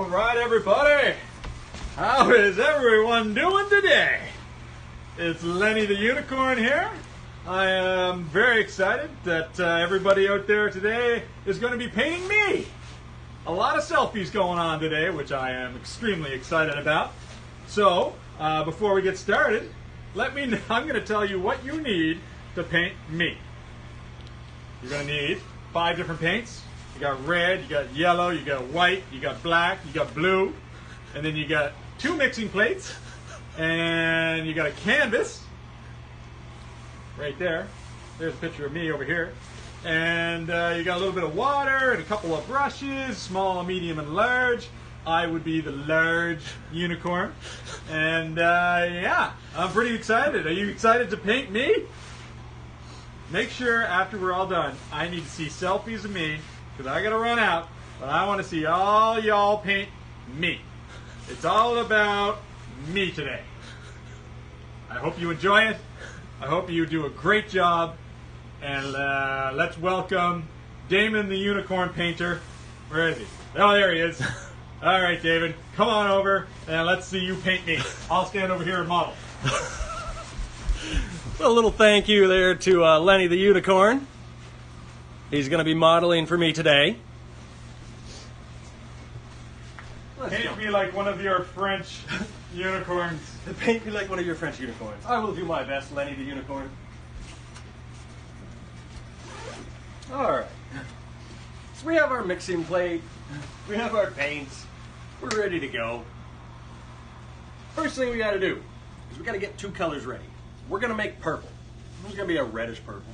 All right, everybody. How is everyone doing today? It's Lenny the Unicorn here. I am very excited that everybody out there today is going to be painting me. A lot of selfies going on today, which I am extremely excited about. So, before we get started, I'm going to tell you what you need to paint me. You're going to need 5 different paints. You got red, you got yellow, you got white, you got black, you got blue, and then you got 2 mixing plates, and you got a canvas right there. There's a picture of me over here. And you got a little bit of water and a couple of brushes, small, medium, and large. I would be the large unicorn. And yeah, I'm pretty excited. Are you excited to paint me? Make sure after we're all done, I need to see selfies of me, because I gotta run out, but I want to see all y'all paint me. It's all about me today. I hope you enjoy it. I hope you do a great job. And let's welcome Damon the Unicorn Painter. Where is he? Oh, there he is. All right, David, come on over and let's see you paint me. I'll stand over here and model. A little thank you there to Lenny the Unicorn. He's going to be modeling for me today. Paint me like one of your French unicorns. Paint me like one of your French unicorns. I will do my best, Lenny the Unicorn. Alright. So we have our mixing plate. We have our paints. We're ready to go. First thing we got to do is we got to get 2 colors ready. We're going to make purple. It's going to be a reddish purple.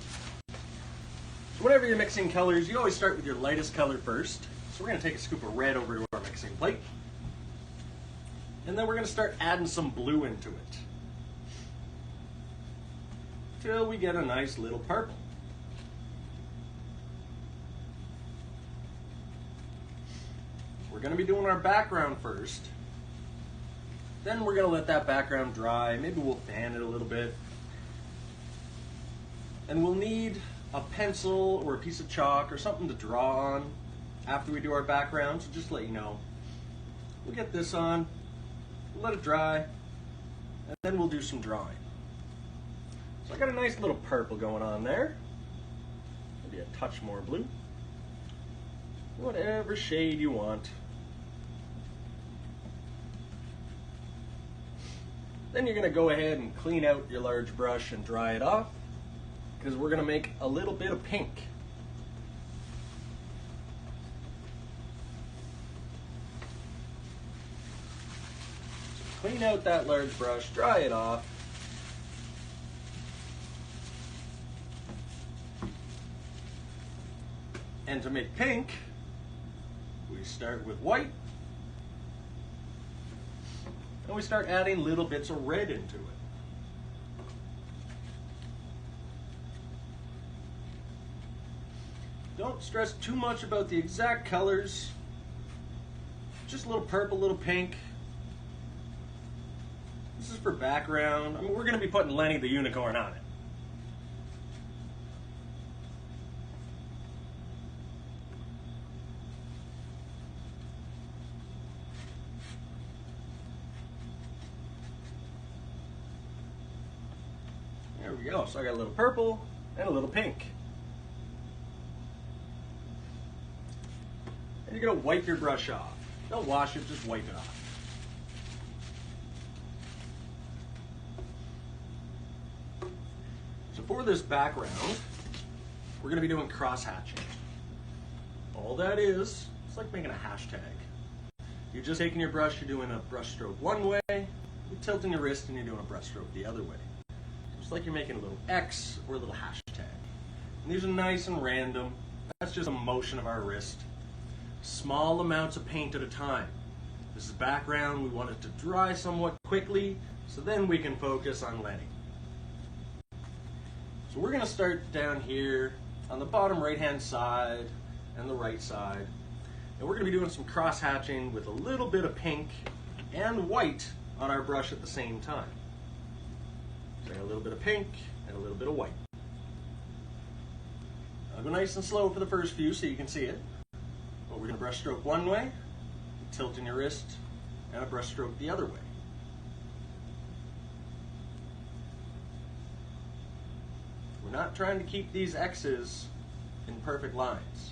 So whenever you're mixing colors, you always start with your lightest color first. So we're going to take a scoop of red over to our mixing plate. And then we're going to start adding some blue into it, till we get a nice little purple. We're going to be doing our background first. Then we're going to let that background dry. Maybe we'll fan it a little bit. And we'll need a pencil or a piece of chalk or something to draw on after we do our background, so just to let you know. We'll get this on, we'll let it dry, and then we'll do some drawing. So I got a nice little purple going on there. Maybe a touch more blue. Whatever shade you want. Then you're going to go ahead and clean out your large brush and dry it off, because we're going to make a little bit of pink. So clean out that large brush, dry it off. And to make pink, we start with white. And we start adding little bits of red into it. Don't stress too much about the exact colors. Just a little purple, a little pink. This is for background. I mean, we're going to be putting Lenny the Unicorn on it. There we go. So I got a little purple and a little pink. And you're going to wipe your brush off. Don't wash it, just wipe it off. So for this background, we're going to be doing cross-hatching. All that is, it's like making a hashtag. You're just taking your brush, you're doing a brush stroke one way, you're tilting your wrist and you're doing a brush stroke the other way. It's like you're making a little X or a little hashtag. And these are nice and random. That's just a motion of our wrist. Small amounts of paint at a time. This is background. We want it to dry somewhat quickly, so then we can focus on Lenny. So we're going to start down here on the bottom right-hand side and the right side. And we're going to be doing some cross-hatching with a little bit of pink and white on our brush at the same time. So a little bit of pink and a little bit of white. I'll go nice and slow for the first few so you can see it. But we're going to brush stroke one way, tilt in your wrist and a brush stroke the other way. We're not trying to keep these X's in perfect lines.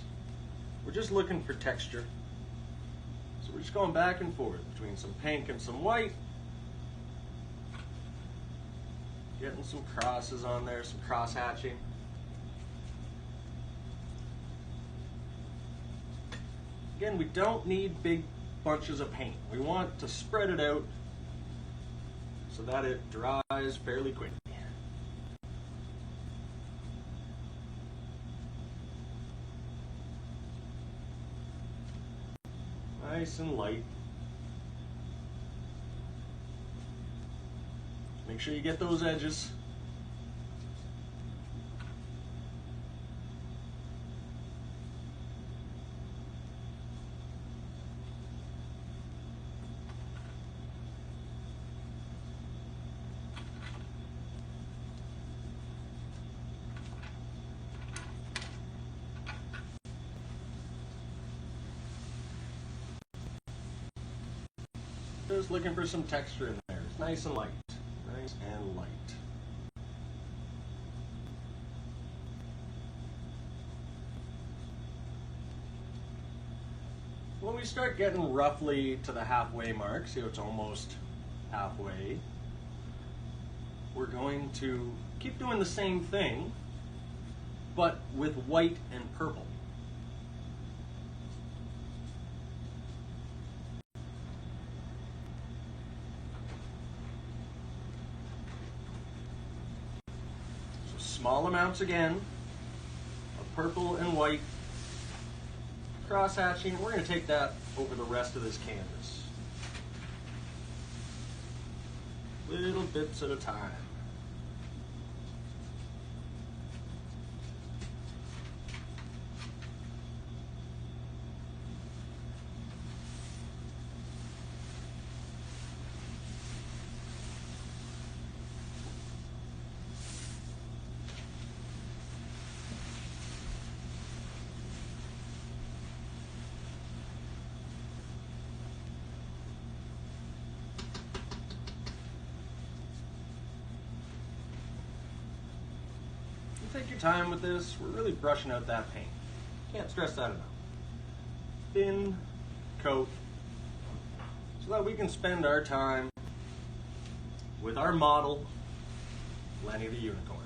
We're just looking for texture. So we're just going back and forth between some pink and some white. Getting some crosses on there, some cross hatching. Again, we don't need big bunches of paint. We want to spread it out so that it dries fairly quickly. Nice and light. Make sure you get those edges. Just looking for some texture in there. It's nice and light. Nice and light. When we start getting roughly to the halfway mark, see how it's almost halfway, we're going to keep doing the same thing, but with white and purple. Small amounts again of purple and white cross hatching. We're going to take that over the rest of this canvas. Little bits at a time. Take your time with this. We're really brushing out that paint. Can't stress that enough. Thin coat so that we can spend our time with our model, Lenny the Unicorn.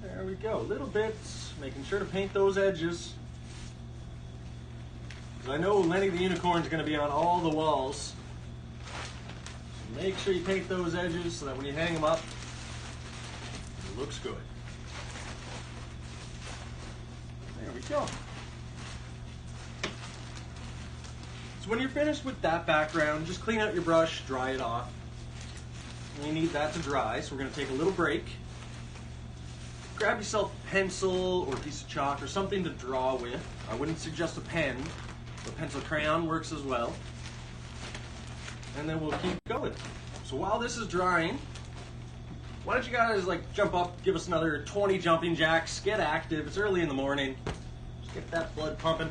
There we go, little bits, making sure to paint those edges. Because I know Lenny the Unicorn is going to be on all the walls. So make sure you paint those edges so that when you hang them up, it looks good. There we go. So when you're finished with that background, just clean out your brush, dry it off. We need that to dry, so we're going to take a little break. Grab yourself a pencil or a piece of chalk or something to draw with. I wouldn't suggest a pen, but pencil crayon works as well. And then we'll keep going. So while this is drying, why don't you guys jump up, give us another 20 jumping jacks, get active. It's early in the morning. Just get that blood pumping.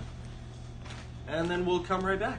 And then we'll come right back.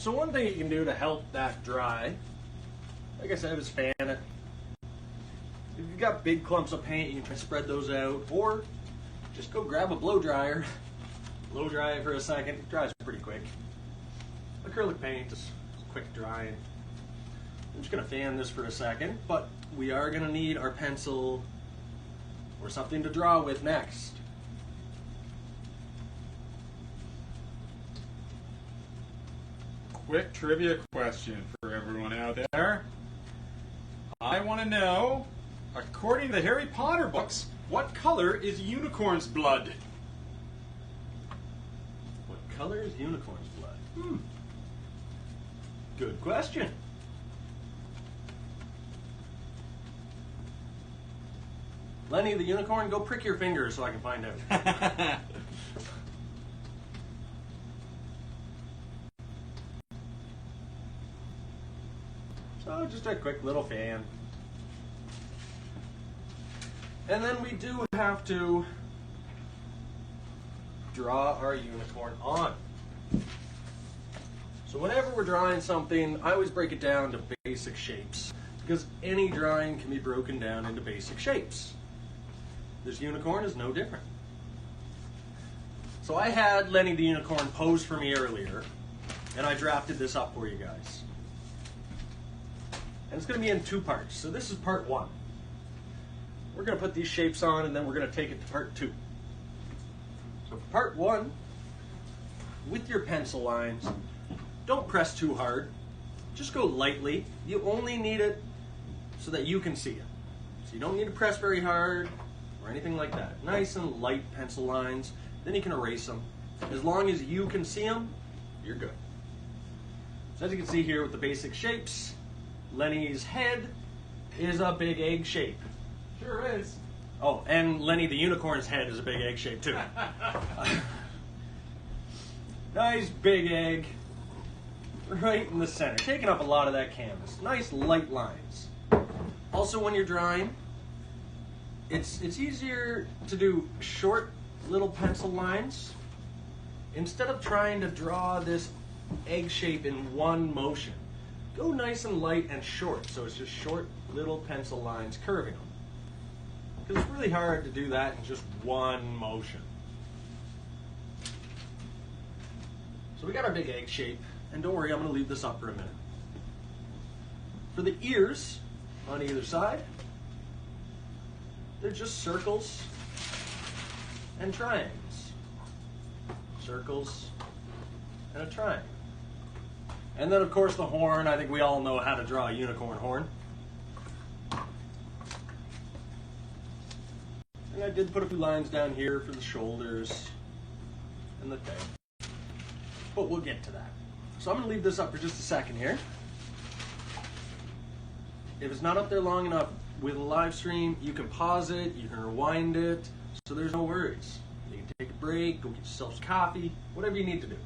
So one thing you can do to help that dry, like I said, is fan it. If you've got big clumps of paint, you can try to spread those out, or just go grab a blow dryer, blow dry it for a second. It dries pretty quick. Acrylic paint is quick drying. I'm just gonna fan this for a second, but we are gonna need our pencil or something to draw with next. Quick trivia question for everyone out there. I want to know, according to the Harry Potter books, what color is unicorn's blood? What color is unicorn's blood? Good question. Lenny the unicorn, go prick your finger so I can find out. So just a quick little fan. And then we do have to draw our unicorn on. So whenever we're drawing something, I always break it down to basic shapes, because any drawing can be broken down into basic shapes. This unicorn is no different. So I had Lenny the unicorn pose for me earlier, and I drafted this up for you guys. And it's going to be in two parts. So this is part one. We're going to put these shapes on, and then we're going to take it to part two. So for part one, with your pencil lines, don't press too hard. Just go lightly. You only need it so that you can see it. So you don't need to press very hard or anything like that. Nice and light pencil lines. Then you can erase them. As long as you can see them, you're good. So as you can see here with the basic shapes, Lenny's head is a big egg shape. Sure is. Oh, and Lenny the unicorn's head is a big egg shape too. Nice big egg right in the center, taking up a lot of that canvas. Nice light lines. Also, when you're drawing, it's easier to do short little pencil lines instead of trying to draw this egg shape in one motion. Go nice and light and short, so it's just short little pencil lines curving them. Because it's really hard to do that in just one motion. So we got our big egg shape, and don't worry, I'm going to leave this up for a minute. For the ears on either side, they're just circles and triangles. Circles and a triangle. And then, of course, the horn. I think we all know how to draw a unicorn horn. And I did put a few lines down here for the shoulders and the tail. But we'll get to that. So I'm going to leave this up for just a second here. If it's not up there long enough with a live stream, you can pause it, you can rewind it, so there's no worries. You can take a break, go get yourself some coffee, whatever you need to do.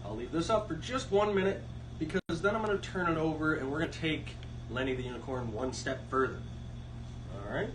I'll leave this up for just 1 minute, because then I'm going to turn it over and we're going to take Lenny the unicorn one step further. All right?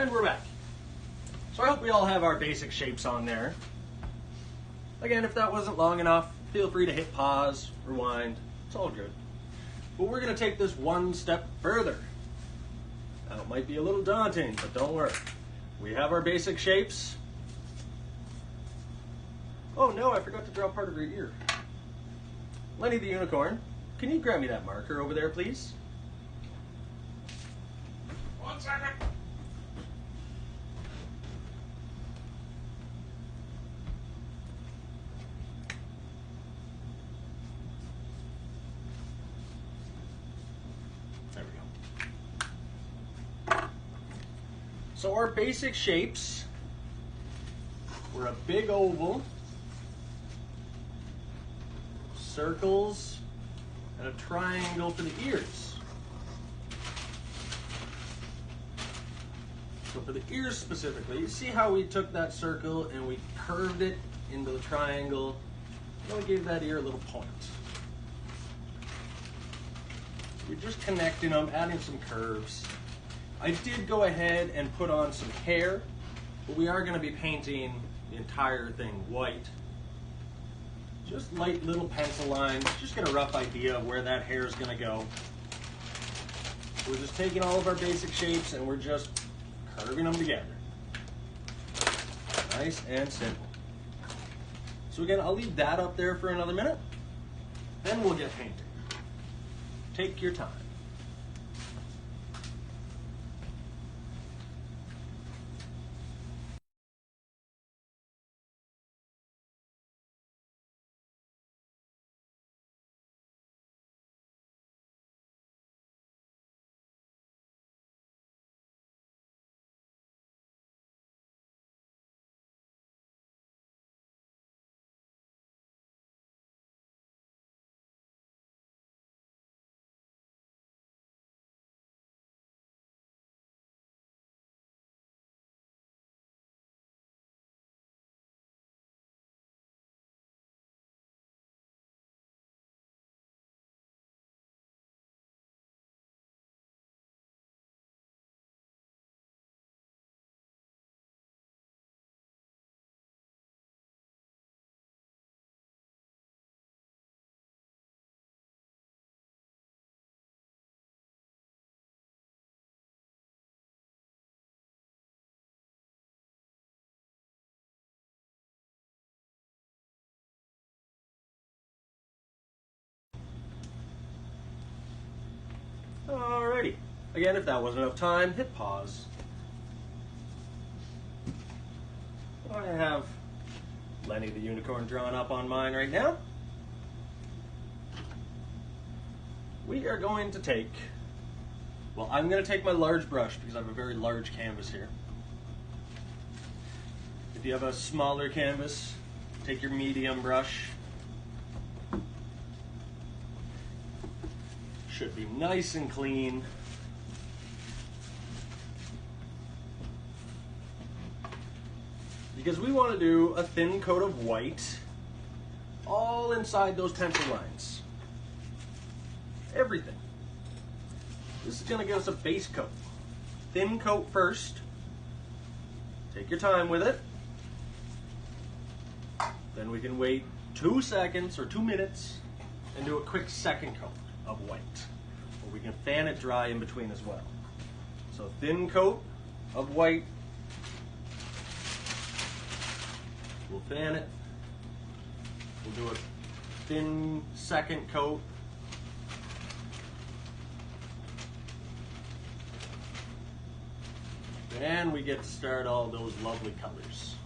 And we're back. So I hope we all have our basic shapes on there. Again, if that wasn't long enough, feel free to hit pause, rewind, it's all good. But we're gonna take this one step further. Now it might be a little daunting, but don't worry. We have our basic shapes. Oh no, I forgot to draw part of her ear. Lenny the Unicorn, can you grab me that marker over there, please? 1 second. There we go. So our basic shapes were a big oval, circles, and a triangle for the ears. So for the ears specifically, you see how we took that circle and we curved it into the triangle, and we gave that ear a little point. We're just connecting them, adding some curves. I did go ahead and put on some hair, but we are going to be painting the entire thing white. Just light little pencil lines, just get a rough idea of where that hair is going to go. We're just taking all of our basic shapes and we're just curving them together. Nice and simple. So again, I'll leave that up there for another minute, then we'll get painting. Take your time. Alrighty. Again, if that wasn't enough time, hit pause. I have Lenny the Unicorn drawn up on mine right now. We are going to take, well, I'm going to take my large brush because I have a very large canvas here. If you have a smaller canvas, take your medium brush. Should be nice and clean. Because we want to do a thin coat of white all inside those pencil lines. Everything. This is going to give us a base coat. Thin coat first. Take your time with it. Then we can wait 2 seconds or 2 minutes and do a quick second coat of white. Or we can fan it dry in between as well. So thin coat of white. We'll fan it. We'll do a thin second coat. And we get to start all those lovely colors.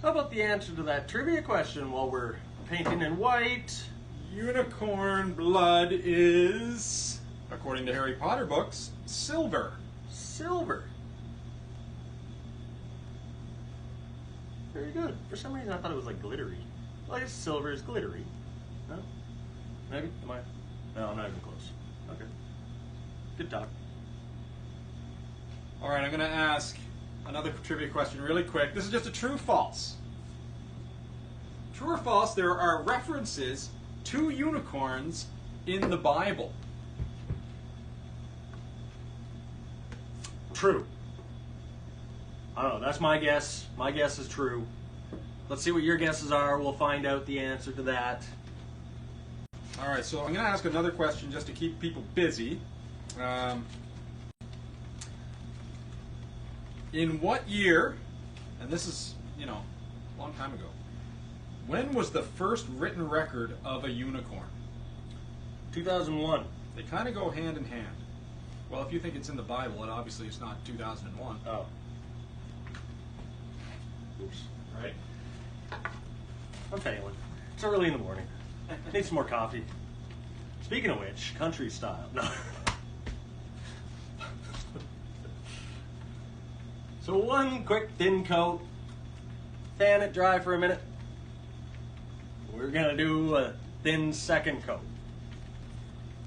So how about the answer to that trivia question while we're painting in white? Unicorn blood is, according to Harry Potter books, silver. Silver. Very good. For some reason I thought it was like glittery. Well, I guess silver is glittery. No? Maybe? Am I? No, I'm not even close. Okay. Good talk. All right, I'm going to ask another trivia question really quick. This is just a true-false. True or false, there are references to unicorns in the Bible. True. I don't know. That's my guess. My guess is true. Let's see what your guesses are. We'll find out the answer to that. All right, so I'm going to ask another question just to keep people busy. In what year, and this is, a long time ago, when was the first written record of a unicorn? 2001. They kind of go hand in hand. Well, if you think it's in the Bible, and obviously it's not 2001. Oh. Oops. Right? I'm failing. It's early in the morning. I need some more coffee. Speaking of which, country style. No. So one quick thin coat, fan it dry for a minute. We're gonna do a thin second coat.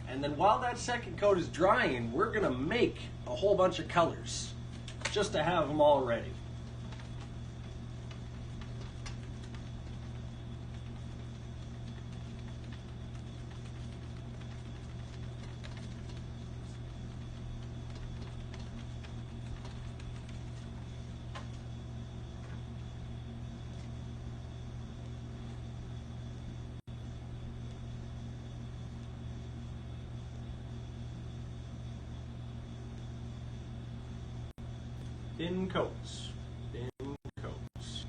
And then while that second coat is drying, we're gonna make a whole bunch of colors just to have them all ready. Thin coats. Thin coats.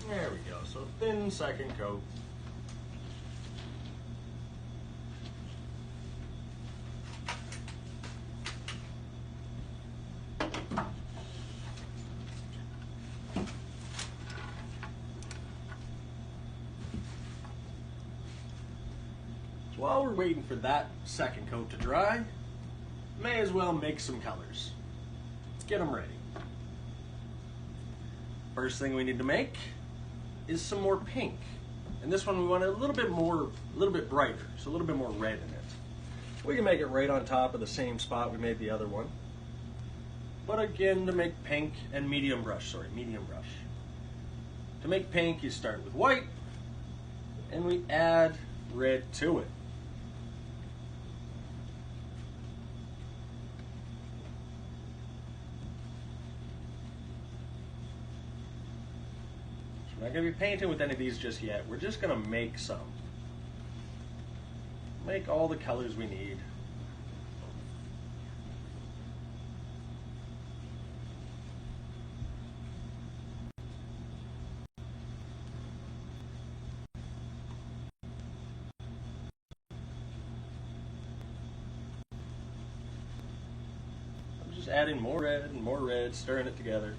There we go. So thin second coat. So while we're waiting for that second coat to dry, may as well make some colors. Let's get them ready. First thing we need to make is some more pink. And this one we want a little bit brighter, so a little bit more red in it. We can make it right on top of the same spot we made the other one. But again, to make pink and medium brush. To make pink, you start with white, and we add red to it. We're not going to be painting with any of these just yet. We're just going to make some. Make all the colors we need. I'm just adding more red and more red, stirring it together.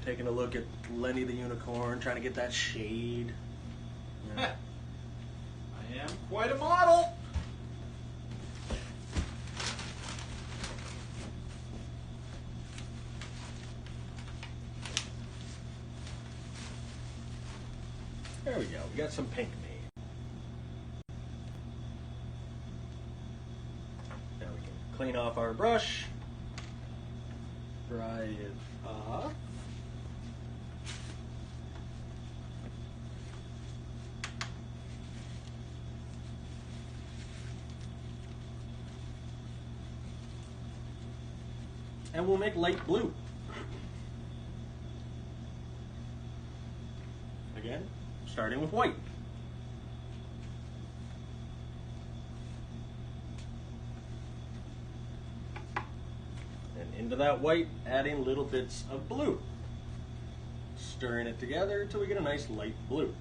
Taking a look at Lenny the Unicorn, trying to get that shade. Yeah. I am quite a model. There we go. We got some pink made. Now we can clean off our brush, dry it off. And we'll make light blue. Again, starting with white. And into that white, adding little bits of blue. Stirring it together until we get a nice light blue.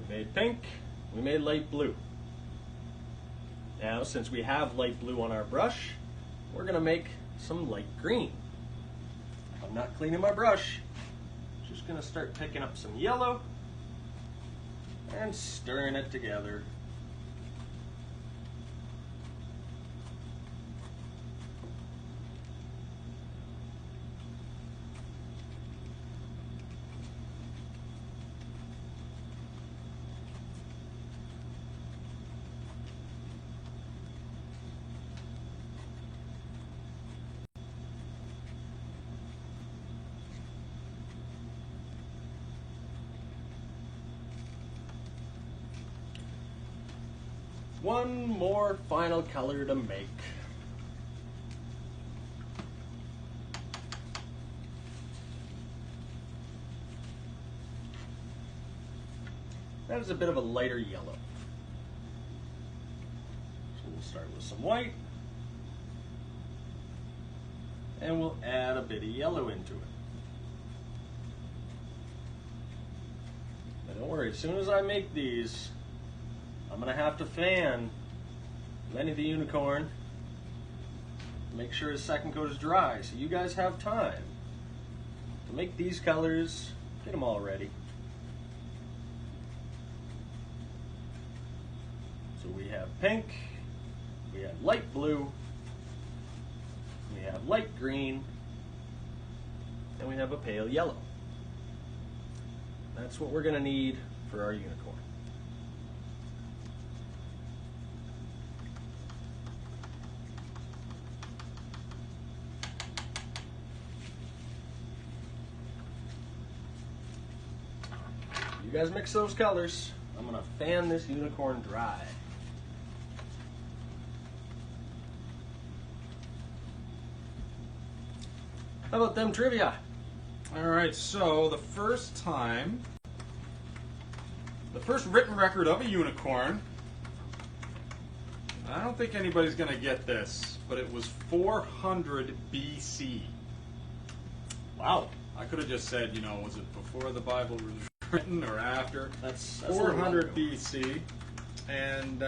We made pink, we made light blue. Now, since we have light blue on our brush, we're going to make some light green. I'm not cleaning my brush, just going to start picking up some yellow and stirring it together. One more final color to make. That is a bit of a lighter yellow. So we'll start with some white. And we'll add a bit of yellow into it. But don't worry, as soon as I make these, I'm going to have to fan Lenny the Unicorn, make sure his second coat is dry, so you guys have time to make these colors, get them all ready. So we have pink, we have light blue, we have light green, and we have a pale yellow. That's what we're going to need for our unicorn. You guys mix those colors. I'm going to fan this unicorn dry. How about them trivia? All right, so the first written record of a unicorn, I don't think anybody's going to get this, but it was 400 BC. Wow. I could have just said, was it before the Bible was written or after? That's 400 BC. And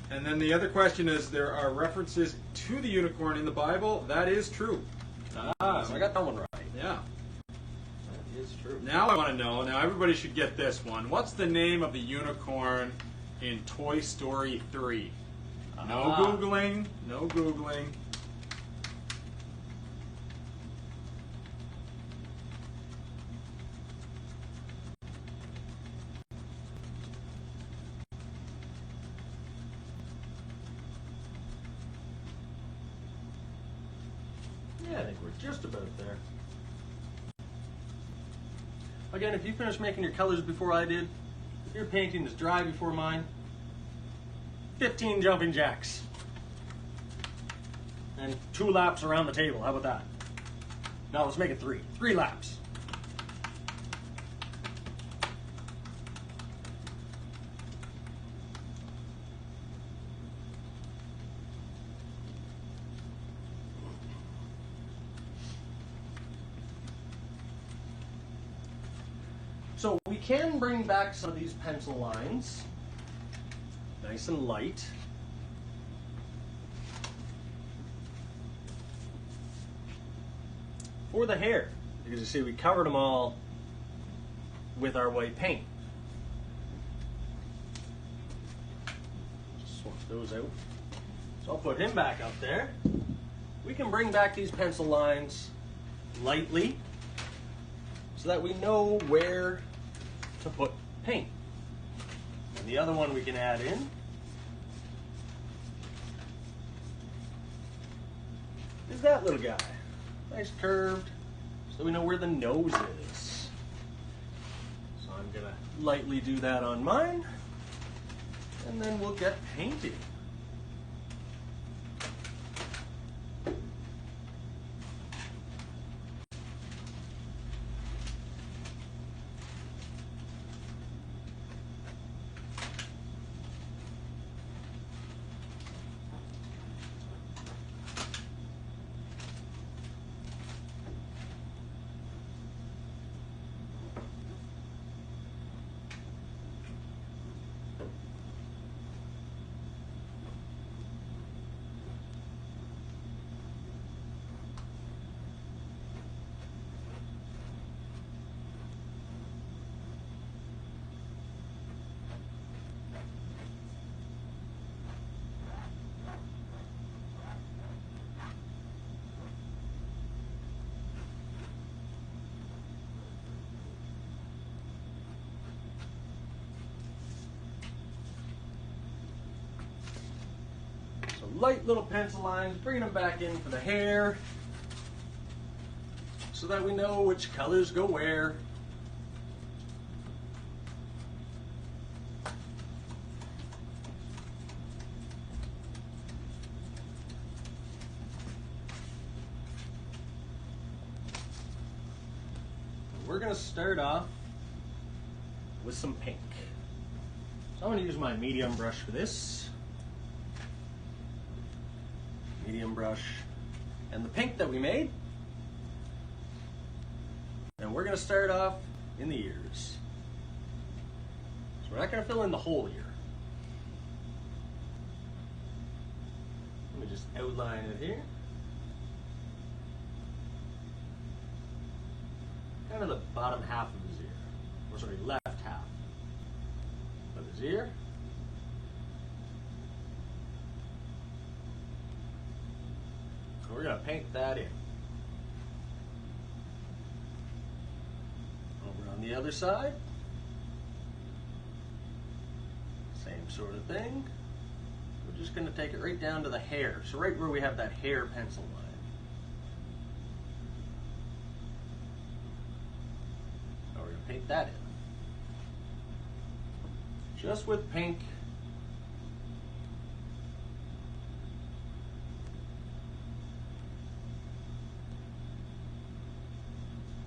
then the other question is, there are references to the unicorn in the Bible. That is true. So I got that one right. Yeah. That is true. Now I want to know, now everybody should get this one. What's the name of the unicorn in Toy Story 3? No Googling, no Googling. Yeah, I think we're just about there. Again, if you finish making your colors before I did, if your painting is dry before mine, 15 jumping jacks. And 2 laps around the table, how about that? Now let's make it 3. 3 laps. So we can bring back some of these pencil lines, nice and light. For the hair, because you see we covered them all with our white paint. Just swap those out. So I'll put him back up there. We can bring back these pencil lines lightly so that we know where to put paint. And the other one we can add in is that little guy. Nice curved, so we know where the nose is. So I'm gonna lightly do that on mine, and then we'll get painting. Light little pencil lines, bringing them back in for the hair so that we know which colors go where. We're going to start off with some pink. So I'm going to use my medium brush for this. Medium brush and the pink that we made, and we're going to start off in the ears. So we're not going to fill in the whole ear. Let me just outline it here. Kind of the bottom half of his ear, or sorry, left half of his ear. We're going to paint that in. Over on the other side, same sort of thing. We're just going to take it right down to the hair. So right where we have that hair pencil line. Now we're going to paint that in. Just with pink.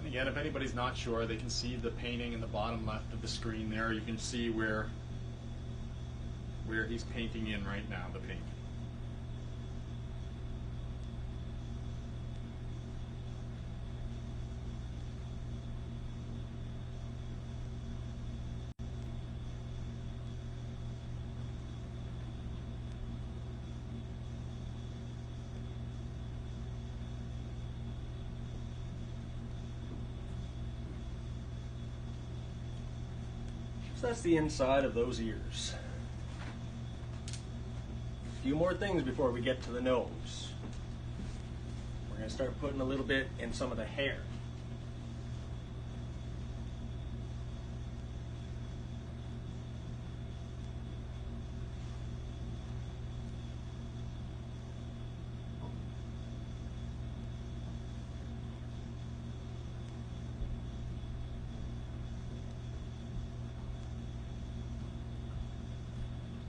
Again, if anybody's not sure, they can see the painting in the bottom left of the screen there. You can see where he's painting in right now, the pink. So that's the inside of those ears. A few more things before we get to the nose. We're going to start putting a little bit in some of the hair.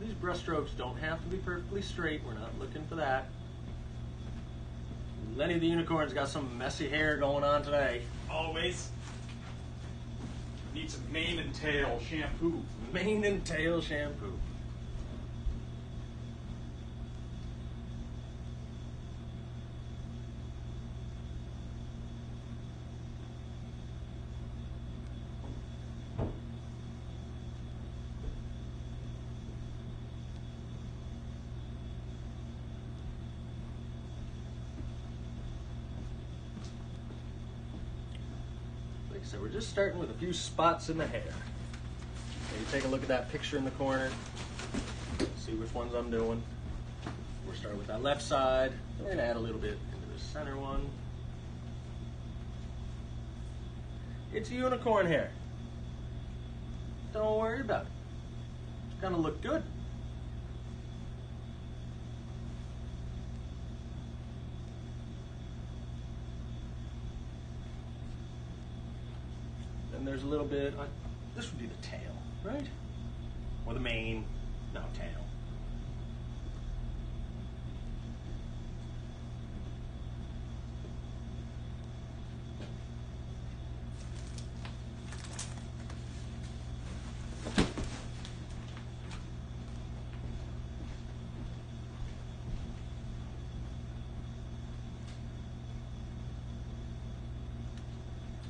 These brush strokes don't have to be perfectly straight. We're not looking for that. Lenny the Unicorn's got some messy hair going on today. Always. Need some mane and tail shampoo. Mane and tail shampoo. So we're just starting with a few spots in the hair. So you take a look at that picture in the corner, see which ones I'm doing. We're starting with that left side. We're going to add a little bit into the center one. It's unicorn hair. Don't worry about it. It's going to look good. And there's a little bit, this would be the tail, right? Or the mane, no, tail.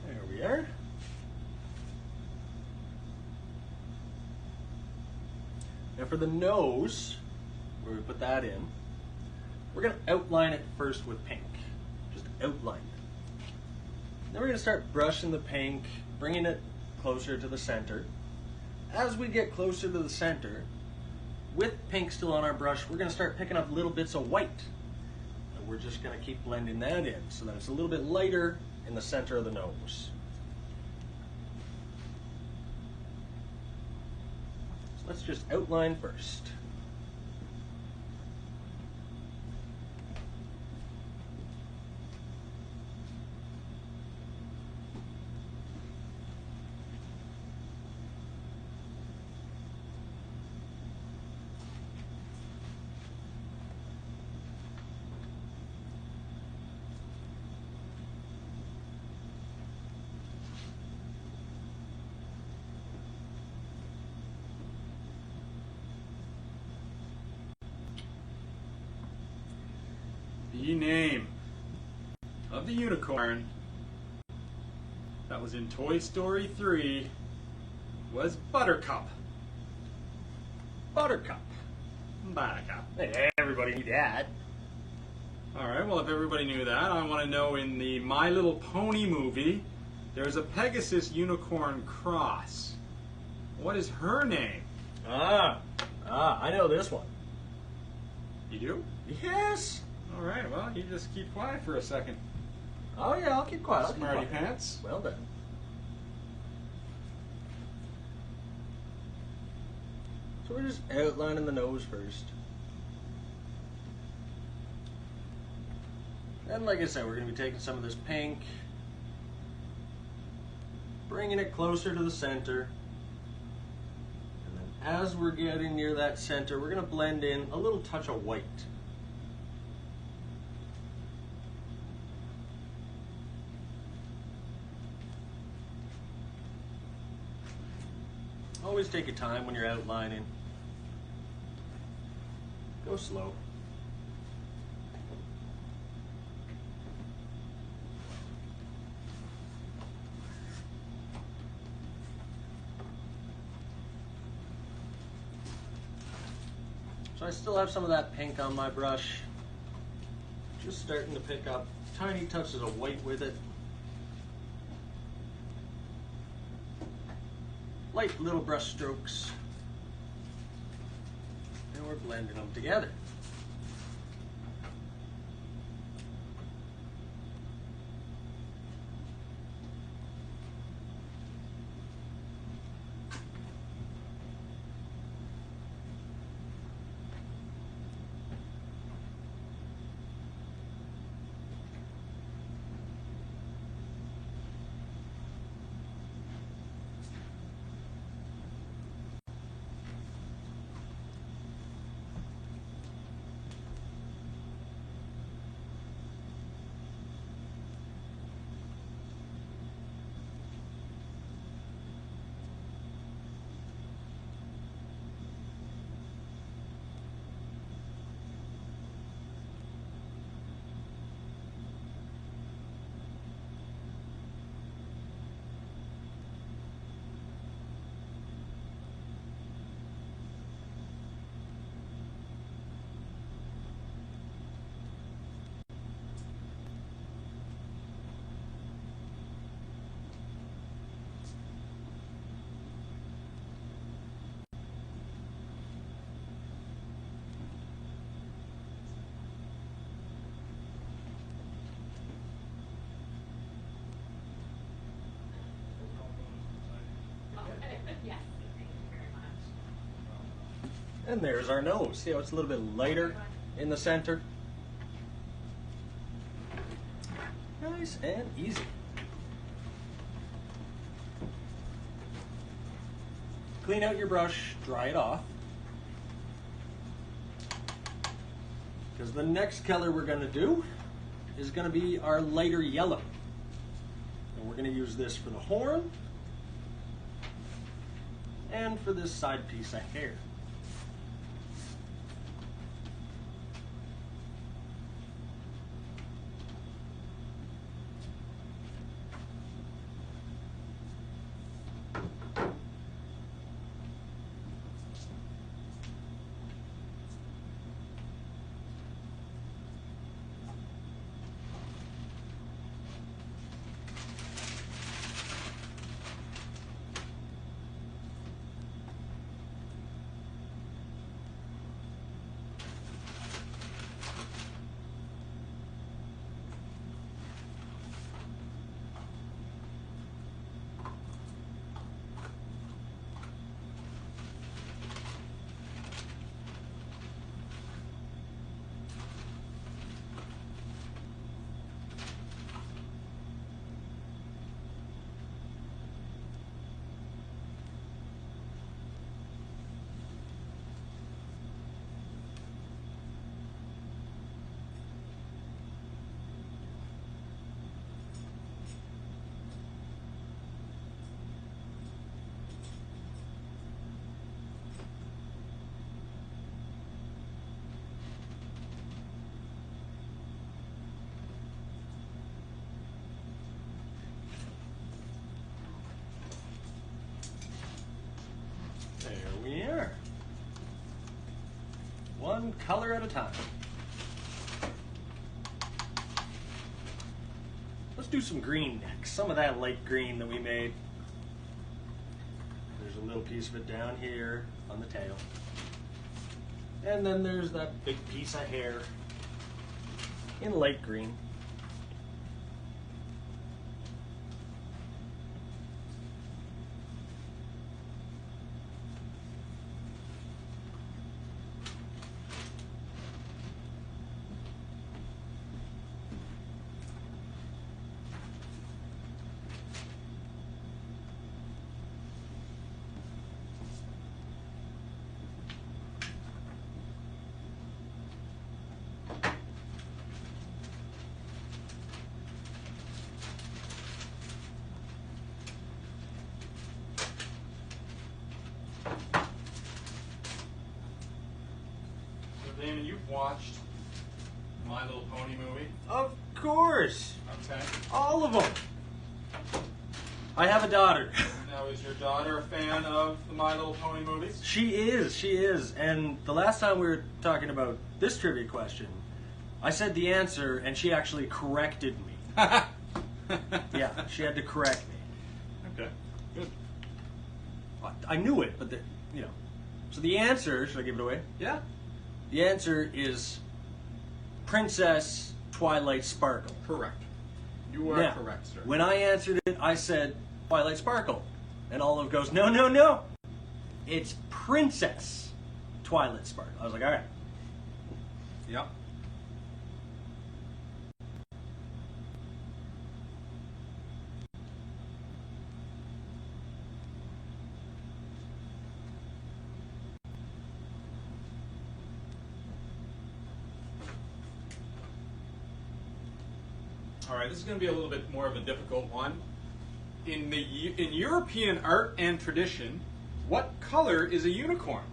There we are. Now for the nose, where we put that in, we're going to outline it first with pink. Just outline it. Then we're going to start brushing the pink, bringing it closer to the center. As we get closer to the center, with pink still on our brush, we're going to start picking up little bits of white. And we're just going to keep blending that in so that it's a little bit lighter in the center of the nose. Let's just outline first. The name of the unicorn that was in Toy Story 3 was Buttercup. Buttercup. Buttercup. Hey, everybody knew that. Alright, well, if everybody knew that, I want to know, in the My Little Pony movie, there's a Pegasus unicorn cross. What is her name? I know this one. You do? Yes. Alright, well, you just keep quiet for a second. Oh yeah, I'll keep quiet. Smarty pants. Well done. So we're just outlining the nose first. And like I said, we're going to be taking some of this pink, bringing it closer to the center. And then as we're getting near that center, we're going to blend in a little touch of white. Always take your time when you're outlining. Go slow. So I still have some of that pink on my brush. Just starting to pick up tiny touches of white with it. Light little brush strokes, and we're blending them together. And there's our nose. See how it's a little bit lighter in the center? Nice and easy. Clean out your brush, dry it off. Because the next color we're going to do is going to be our lighter yellow. And we're going to use this for the horn and for this side piece of hair. There we are. One color at a time. Let's do some green next. Some of that light green that we made. There's a little piece of it down here on the tail. And then there's that big piece of hair in light green. Damon, you've watched My Little Pony movie? Of course. Okay. All of them. I have a daughter. Now, is your daughter a fan of the My Little Pony movies? She is. And the last time we were talking about this trivia question, I said the answer and she actually corrected me. Yeah, she had to correct me. Okay, good. I knew it, but So the answer, should I give it away? Yeah. The answer is Princess Twilight Sparkle. Correct. You are Now, correct, sir. when I answered it, I said Twilight Sparkle. And Olive goes, no. It's Princess Twilight Sparkle. I was like, all right. Yep. All right, this is going to be a little bit more of a difficult one. In European art and tradition, what color is a unicorn?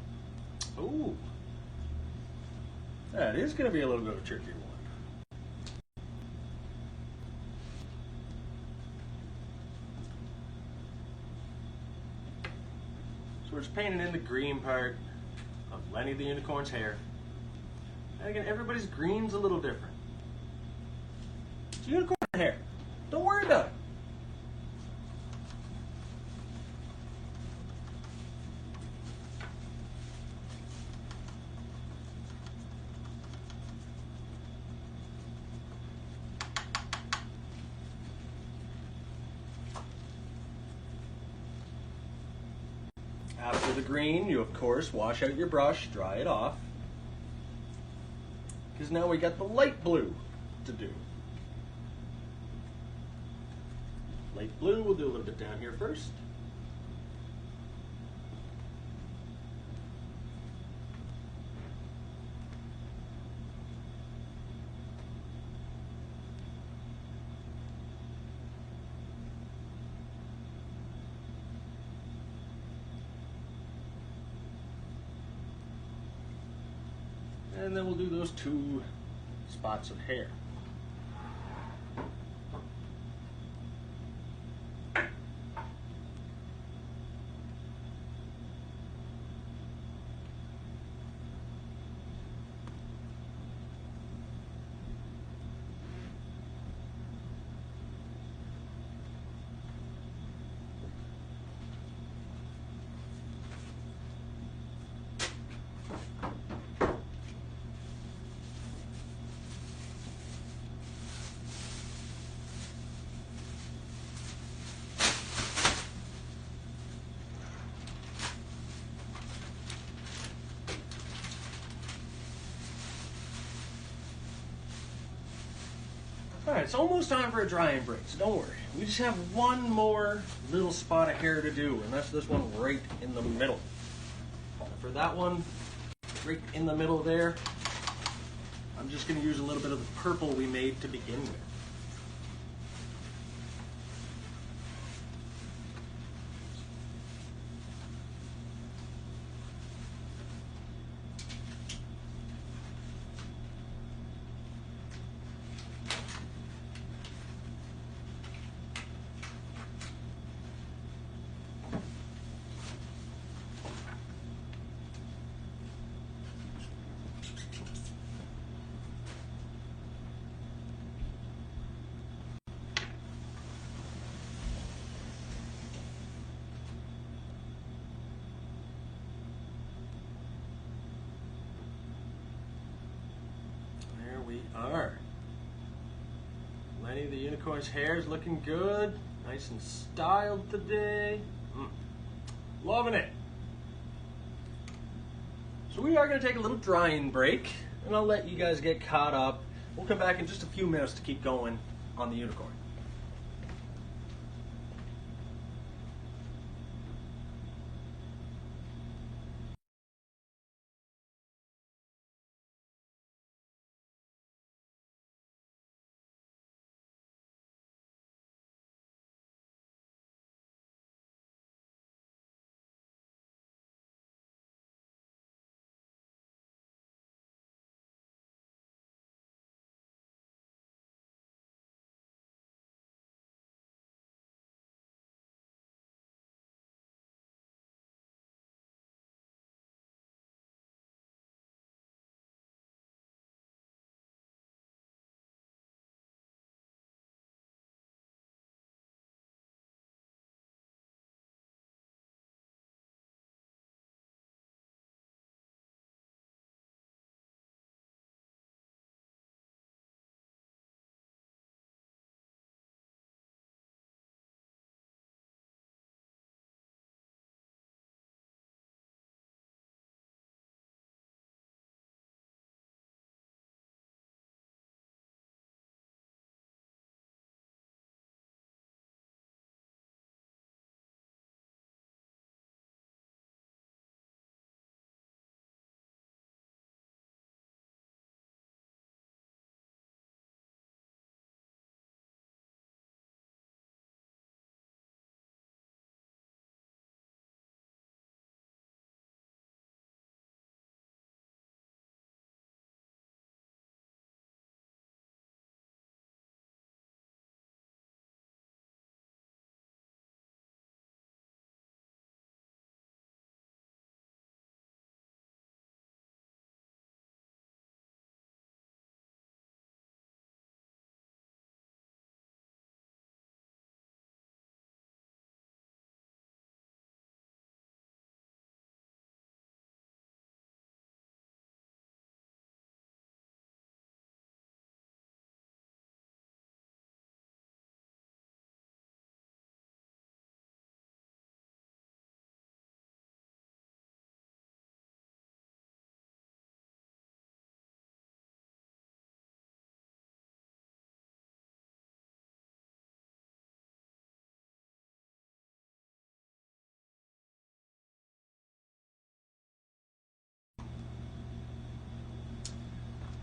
Ooh. That is going to be a little bit of a tricky one. So we're just painting in the green part of Lenny the Unicorn's hair. And again, everybody's green's a little different. It's unicorn hair. Don't worry about it. After the green, you of course wash out your brush, dry it off. Because now we got the light blue to do. Light blue, we'll do a little bit down here first. And then we'll do those 2 spots of hair. Alright, it's almost time for a drying break, so don't worry. We just have one more little spot of hair to do, and that's this one right in the middle. And for that one, right in the middle there, I'm just going to use a little bit of the purple we made to begin with. We are. Lenny the Unicorn's hair is looking good. Nice and styled today. Loving it. So we are going to take a little drying break, and I'll let you guys get caught up. We'll come back in just a few minutes to keep going on the unicorn.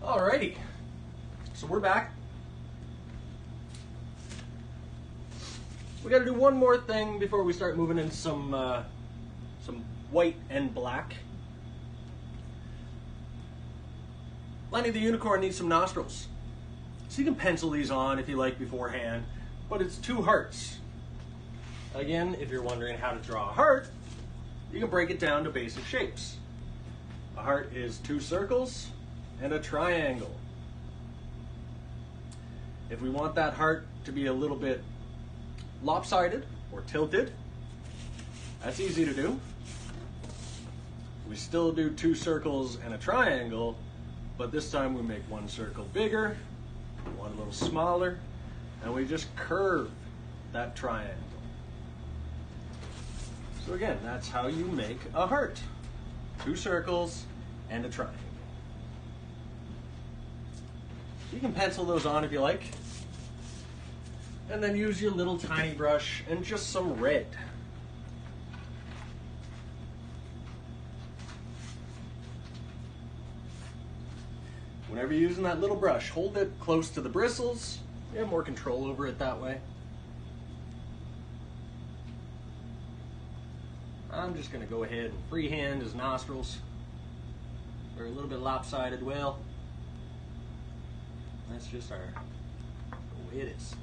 Alrighty, so we're back. We got to do one more thing before we start moving into some white and black. Lenny the Unicorn needs some nostrils. So you can pencil these on if you like beforehand, but it's 2 hearts. Again, if you're wondering how to draw a heart, you can break it down to basic shapes. A heart is 2 circles and a triangle. If we want that heart to be a little bit lopsided or tilted, that's easy to do. We still do 2 circles and a triangle, but this time we make 1 circle bigger, 1 a little smaller, and we just curve that triangle. So again, that's how you make a heart. 2 circles and a triangle. You can pencil those on if you like. And then use your little tiny brush and just some red. Whenever you're using that little brush, hold it close to the bristles. You have more control over it that way. I'm just going to go ahead and freehand his nostrils. They're a little bit lopsided. Well, that's just the way it is.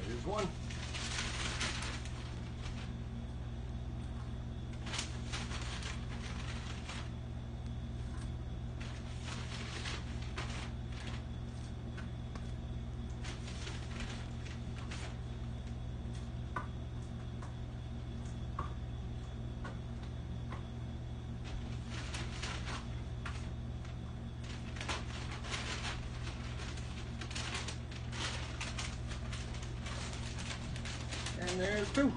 There's one. And there's 2.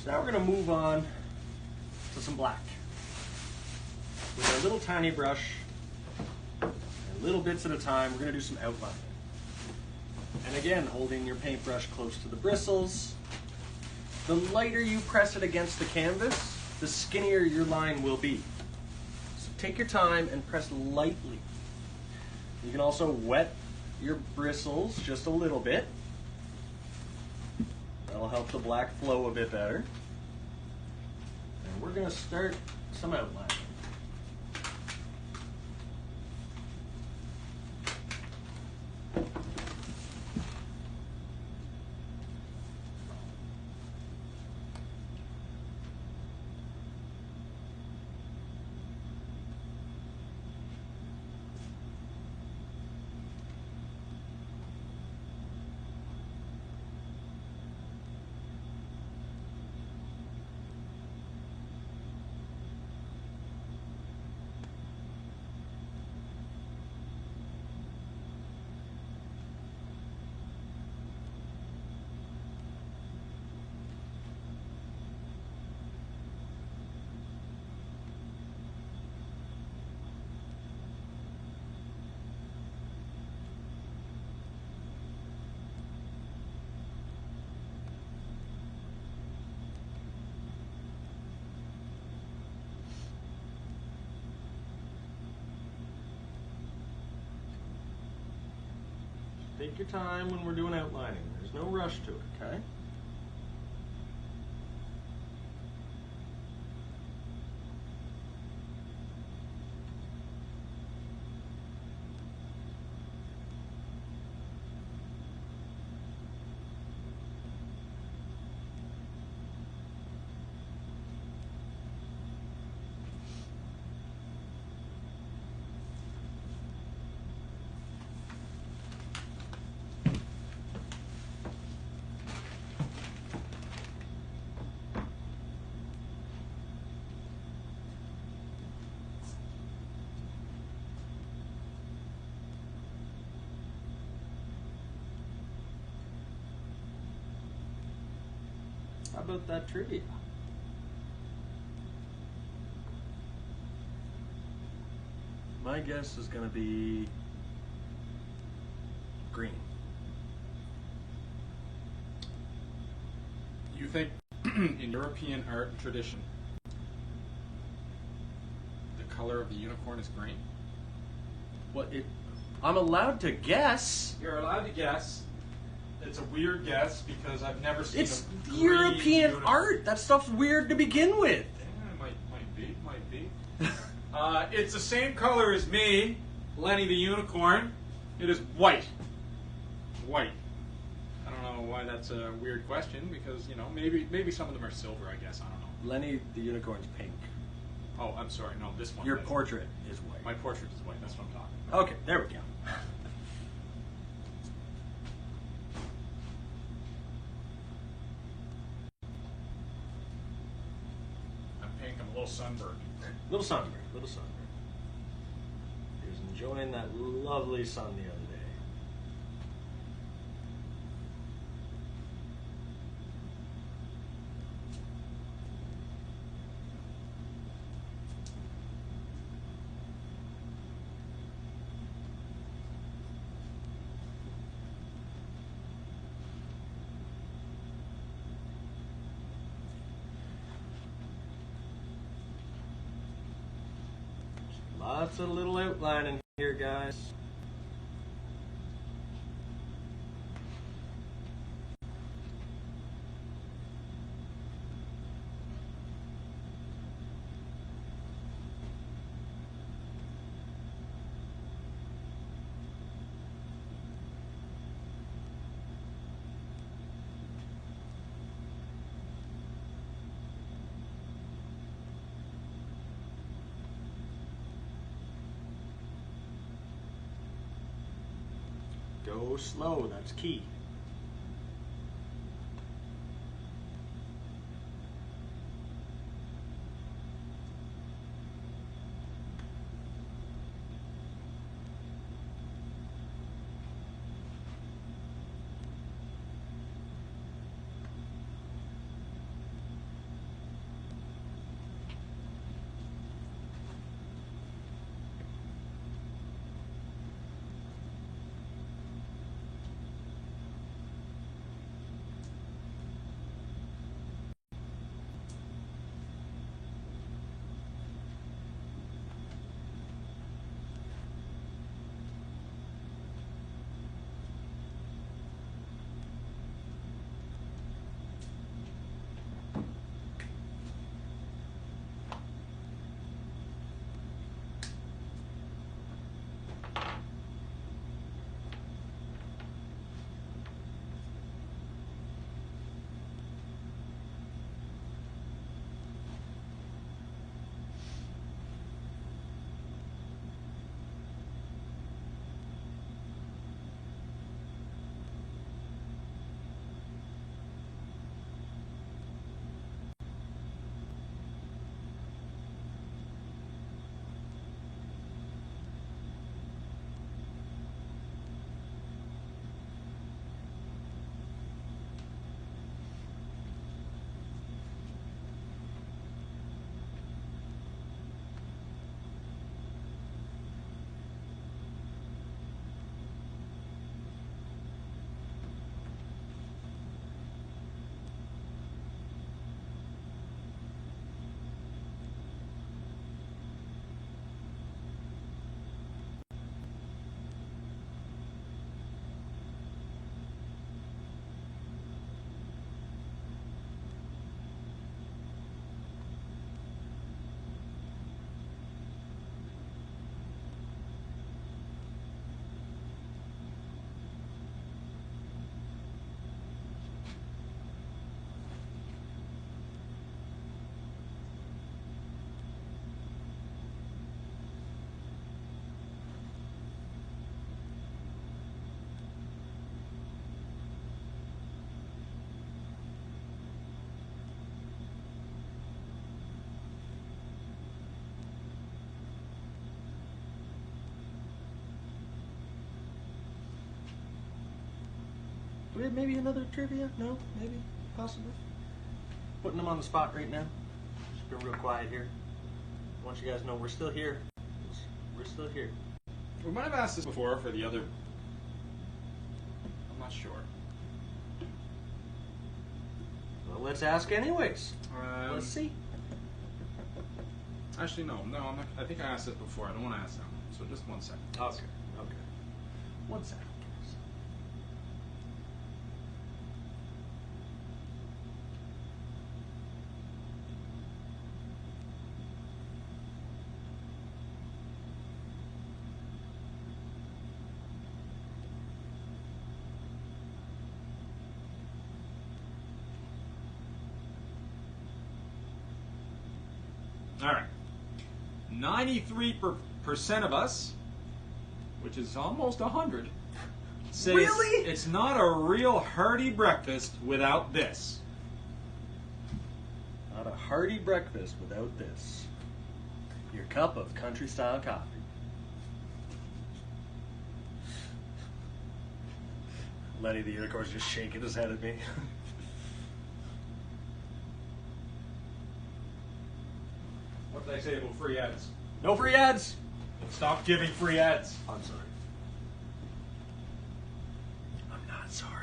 So now we're going to move on to some black. With our little tiny brush, and little bits at a time, we're going to do some outlining. And again, holding your paintbrush close to the bristles. The lighter you press it against the canvas, the skinnier your line will be. So take your time and press lightly. You can also wet your bristles just a little bit. That'll help the black flow a bit better. And we're going to start some outlining. Take your time when we're doing outlining. There's no rush to it, okay? How about that trivia? My guess is going to be green. You think in European art and tradition, the color of the unicorn is green? What it? I'm allowed to guess. You're allowed to guess. It's a weird guess because I've never seen It's a green European unicorn. art. That stuff's weird to begin with. Yeah, might be. It's the same color as me, Lenny the Unicorn. It is white. White. I don't know why that's a weird question because, you know, maybe some of them are silver, I guess. I don't know. Lenny the Unicorn's pink. Oh, I'm sorry. No, this one. Your portrait is white. My portrait is white. That's what I'm talking about. Okay, there we go. I'm pink. I'm a little sunburned. Little sunburn. He was enjoying that lovely sun the other day. Lots of little outlining here, guys. Go slow, that's key. Do we have maybe another trivia? No? Maybe? Possibly? putting them on the spot right now. Just been real quiet here. I want you guys to know we're still here. We're still here. We might have asked this before for the other. I'm not sure. Well, let's ask anyways. Let's see. Actually, no, I'm not. I think I asked it before. I don't want to ask that one. So just 1 second. Okay. 1 second. All right. 93% of us, which is almost 100, say Really? it's not a real hearty breakfast without this. Not a hearty breakfast without this. Your cup of country style coffee. Lenny the Unicorn's just shaking his head at me. What did I say about free ads? No free ads! Stop giving free ads. I'm sorry. I'm not sorry.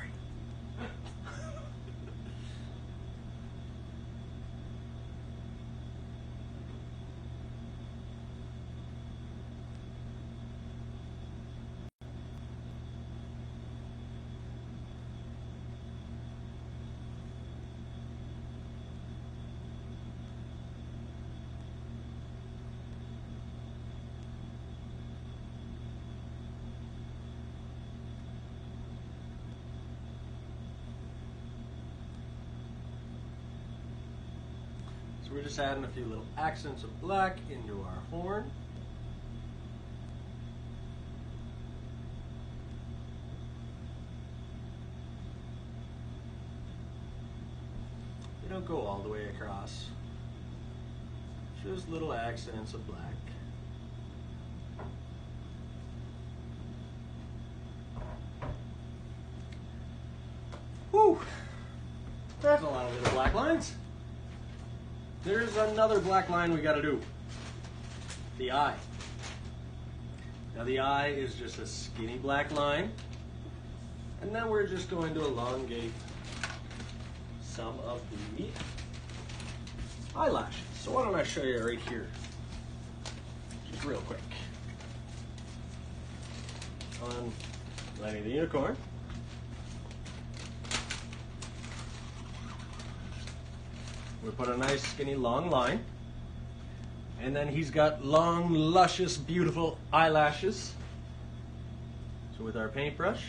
So we're just adding a few little accents of black into our horn. They don't go all the way across. Just little accents of black. Whew! That's a lot of little black lines. There's another black line we gotta do. The eye. Now the eye is just a skinny black line. And then we're just going to elongate some of the eyelashes. So why don't I show you right here, just real quick. On Lenny the Unicorn. We put a nice skinny long line, and then he's got long, luscious, beautiful eyelashes. So with our paintbrush,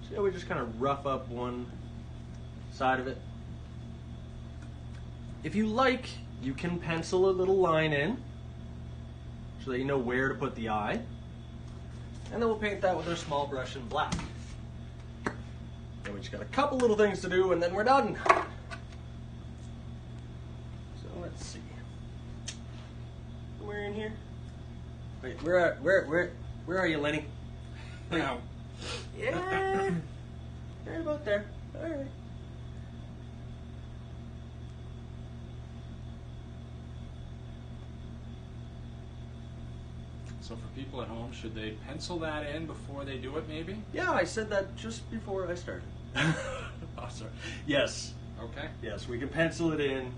see how we just kind of rough up one side of it. If you like, you can pencil a little line in so that you know where to put the eye, and then we'll paint that with our small brush in black. Then we just got a couple little things to do, and then we're done. So let's see. Somewhere in here. Wait, where are you, Lenny? Now, Yeah, right about there. All right. so for people at home, should they pencil that in before they do it, maybe? Yeah, I said that just before I started. Oh, sorry. Yes. Okay. Yes, we can pencil it in.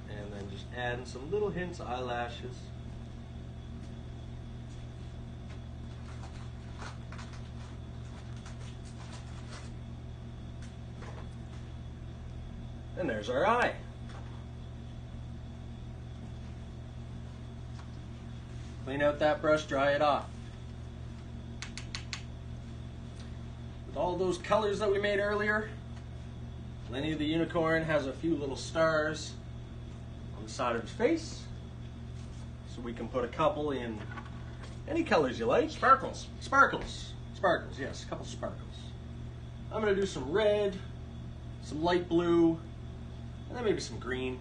And then just add some little hints of eyelashes. And there's our eye. Clean out that brush, dry it off. With all those colors that we made earlier, Lenny the Unicorn has a few little stars on the side of his face. So we can put a couple in any colors you like. Sparkles. Sparkles. Sparkles, yes, a couple sparkles. I'm going to do some red, some light blue, and then maybe some green.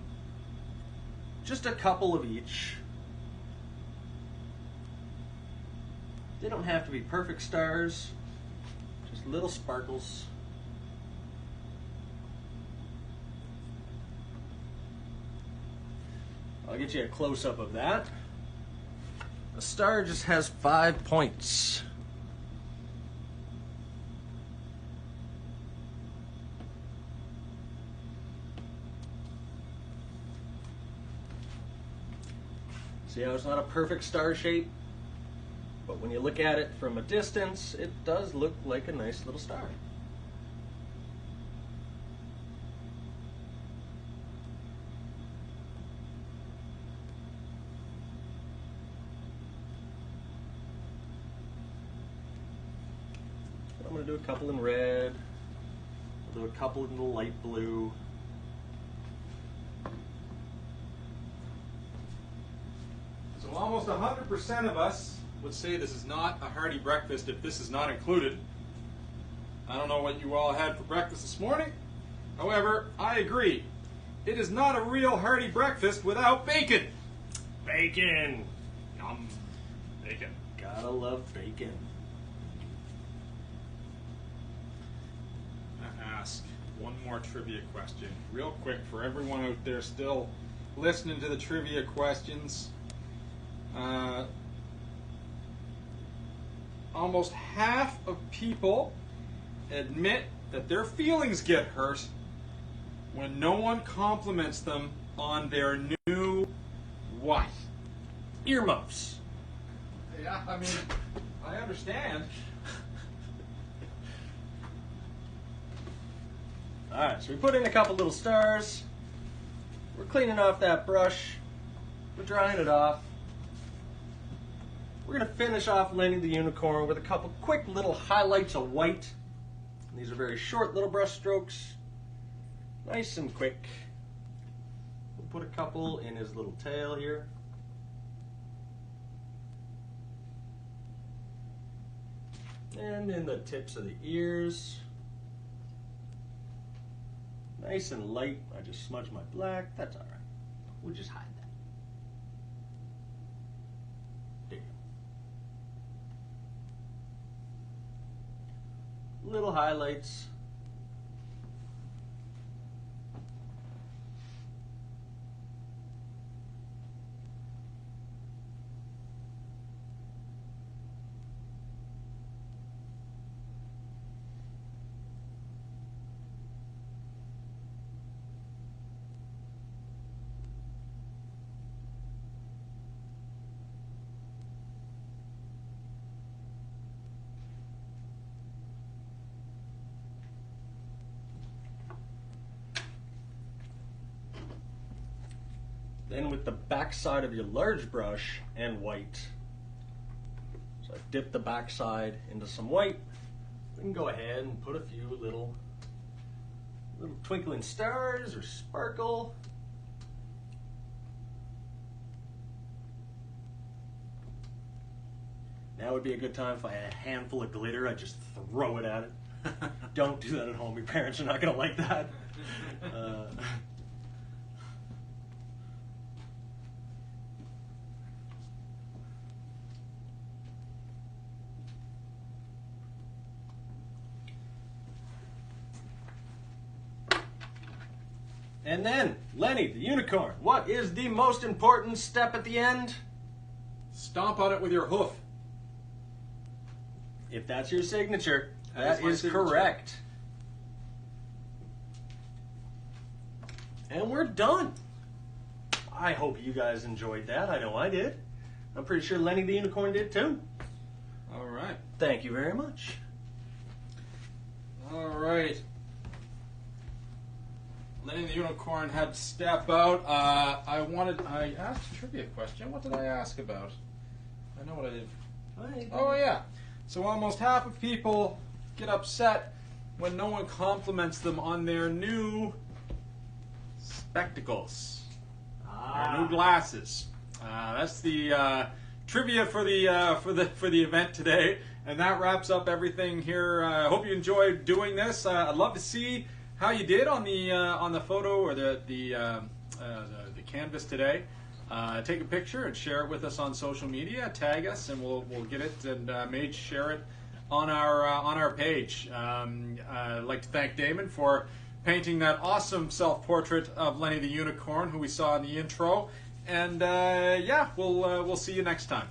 Just a couple of each. They don't have to be perfect stars, just little sparkles. I'll get you a close-up of that. A star just has 5 points. See how it's not a perfect star shape? But when you look at it from a distance, it does look like a nice little star. I'm going to do a couple in red. I'll do a couple in the light blue. So almost 100% of us would say this is not a hearty breakfast if this is not included. I don't know what you all had for breakfast this morning. However, I agree. It is not a real hearty breakfast without bacon. Bacon! Yum. Bacon. Gotta love bacon. Ask one more trivia question real quick for everyone out there still listening to the trivia questions. Almost half of people admit that their feelings get hurt when no one compliments them on their new what? Earmuffs. Yeah, I mean, I understand. Alright, so we put in a couple little stars. We're cleaning off that brush. We're drying it off. We're going to finish off Lenny the Unicorn with a couple quick little highlights of white. And these are very short little brush strokes. Nice and quick. We'll put a couple in his little tail here. And in the tips of the ears. Nice and light. I just smudged my black. That's all right. We'll just hide that. There you go. Little highlights. Then with the back side of your large brush and white, so I dip the back side into some white, we can go ahead and put a few little twinkling stars or sparkle. Now would be a good time if I had a handful of glitter, I'd just throw it at it. Don't do that at home, your parents are not going to like that. And then, Lenny, the unicorn, what is the most important step at the end? Stomp on it with your hoof. If that's your signature, that is signature. correct. And we're done. I hope you guys enjoyed that. I know I did. I'm pretty sure Lenny the unicorn did too. All right. Thank you very much. All right. Lenny the Unicorn had to step out. I asked a trivia question. What did I ask about? I know what I did. Oh, yeah. So almost half of people get upset when no one compliments them on their new spectacles. Their new glasses. That's the trivia for the event today. And that wraps up everything here. I hope you enjoyed doing this. I'd love to see how you did on the photo or the canvas today. take a picture and share it with us on social media. Tag us, and we'll get it and maybe share it on our page. I'd like to thank Damon for painting that awesome self-portrait of Lenny the Unicorn, who we saw in the intro. And yeah, we'll see you next time.